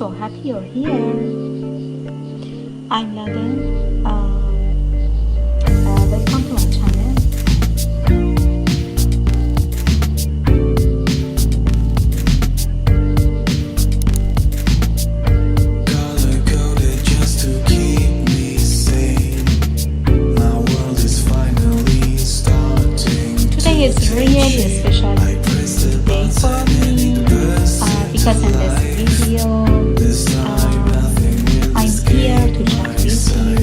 so happy you're here. I'm Laden. Welcome to my channel. Color coded just to keep me sane. My world is finally starting. Today is really a special day for me because in this video I'm here to chat with you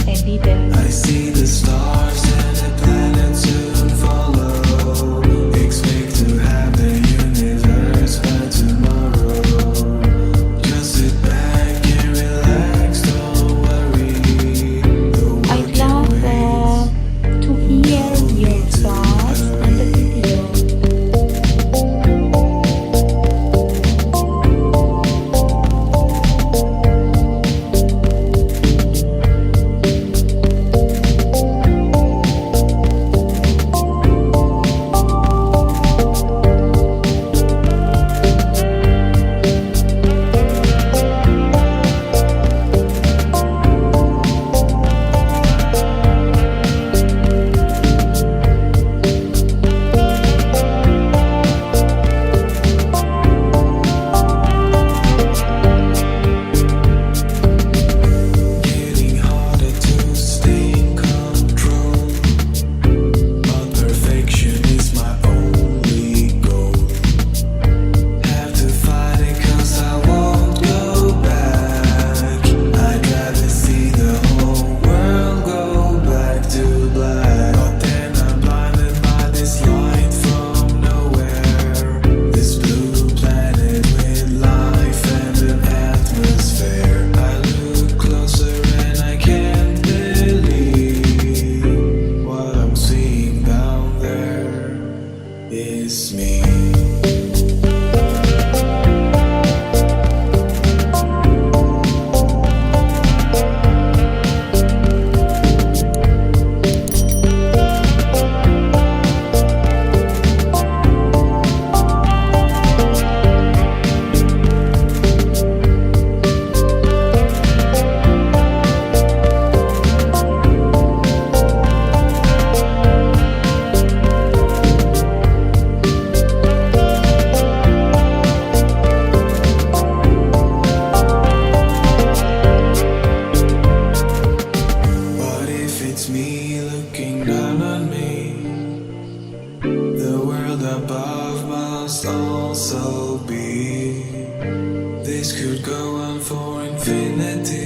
a little. I see the stars and the planets soon follow. Expect to have the universe by tomorrow. Just sit back and relax, don't worry. I'd love to hear your thoughts on the video. Getting harder to stay in control, but perfection is my only goal. Have to fight it 'cause I won't go back. I'd rather see the whole world go back to black. But then I'm blinded by this light from nowhere. This blue planet with life and an atmosphere. I look closer and I can't believe what I'm seeing down there is me. What if it's me looking down on me? The world above must also be. This could go on for infinity.